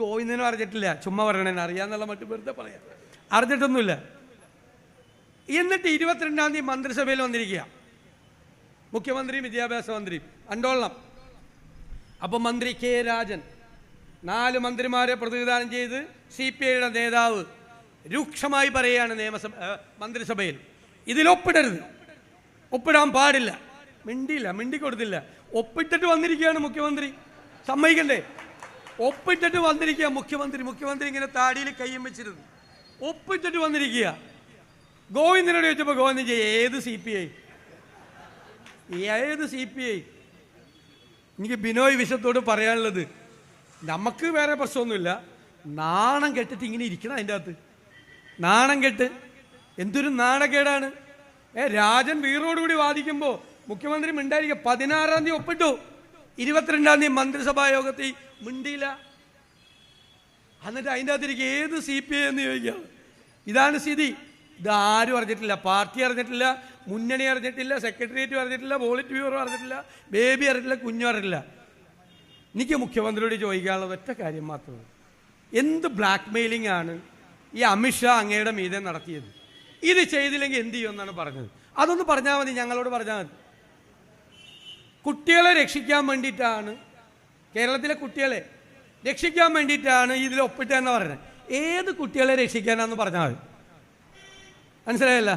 ഗോവിന്ദനും അറിഞ്ഞിട്ടില്ല, ചുമ്മാ പറയണേന്ന് അറിയാന്നുള്ള മറ്റു വെറുതെ പറയാം, അറിഞ്ഞിട്ടൊന്നുമില്ല. എന്നിട്ട് 22-ാം തീയതി മന്ത്രിസഭയിൽ വന്നിരിക്കുക, മുഖ്യമന്ത്രിയും വിദ്യാഭ്യാസ മന്ത്രിയും അണ്ടോളണം. അപ്പം മന്ത്രി കെ രാജൻ 4 മന്ത്രിമാരെ പ്രതിനിധാനം ചെയ്ത് CPIയുടെ നേതാവ് രൂക്ഷമായി പറയുകയാണ് മന്ത്രിസഭയിൽ, ഇതിലൊപ്പിടരുത്, ഒപ്പിടാൻ പാടില്ല. മിണ്ടിക്കൊടുത്തില്ല. ഒപ്പിട്ടിട്ട് വന്നിരിക്കുകയാണ് മുഖ്യമന്ത്രി, സമ്മതിക്കണ്ടേ? ഒപ്പിട്ടിട്ട് വന്നിരിക്കുക മുഖ്യമന്ത്രി ഇങ്ങനെ താടിയിൽ കയ്യും വെച്ചിരുന്നു, ഒപ്പിട്ടിട്ട് വന്നിരിക്കുക. ഗോവിന്ദനോട് ചോദിച്ചപ്പോൾ ഗോവിന്ദൻ ഏത് CPI? എനിക്ക് ബിനോയ് വിശ്വത്തോട് പറയാനുള്ളത്, നമുക്ക് വേറെ പ്രശ്നമൊന്നുമില്ല, നാണം കെട്ടിട്ട് ഇങ്ങനെ ഇരിക്കണം അതിൻ്റെ അകത്ത്. നാണം കെട്ട് എന്തൊരു നാണക്കേടാണ്. രാജൻ വീറോടുകൂടി വാദിക്കുമ്പോൾ മുഖ്യമന്ത്രി മിണ്ടായിരിക്കുക. 16-ാം തീയതി ഒപ്പിട്ടു, 22-ാം തീയതി മന്ത്രിസഭാ യോഗത്തിൽ മിണ്ടിയില്ല. എന്നിട്ട് അതിൻ്റെ അകത്തിരിക്കുക ഏത് CPI എന്ന് ചോദിക്കുക. ഇതാണ് സ്ഥിതി. ഇത് ആരും അറിഞ്ഞിട്ടില്ല, പാർട്ടി അറിഞ്ഞിട്ടില്ല, മുന്നണി അറിഞ്ഞിട്ടില്ല, സെക്രട്ടേറിയറ്റ് അറിഞ്ഞിട്ടില്ല, പോളിറ്റ് ബ്യൂറോ അറിഞ്ഞിട്ടില്ല, ബേബി അറിഞ്ഞിട്ടില്ല, കുഞ്ഞു അറിഞ്ഞിട്ടില്ല. എനിക്ക് മുഖ്യമന്ത്രിയോട് ചോദിക്കാനുള്ളത് ഒറ്റ കാര്യം മാത്രമേ, എന്ത് ബ്ലാക്ക് മെയിലിംഗ് ആണ് ഈ അമിത്ഷാ അങ്ങയുടെ മീതെ നടത്തിയത്? ഇത് ചെയ്തില്ലെങ്കിൽ എന്ത് ചെയ്യുമെന്നാണ് പറഞ്ഞത്? അതൊന്ന് പറഞ്ഞാൽ മതി, ഞങ്ങളോട് പറഞ്ഞാൽ മതി. കുട്ടികളെ രക്ഷിക്കാൻ വേണ്ടിയിട്ടാണ്, കേരളത്തിലെ കുട്ടികളെ രക്ഷിക്കാൻ വേണ്ടിയിട്ടാണ് ഇതിൽ ഒപ്പിട്ടെന്ന് പറഞ്ഞത്. ഏത് കുട്ടികളെ രക്ഷിക്കാനാന്ന് പറഞ്ഞാൽ മതി, മനസ്സിലായല്ല?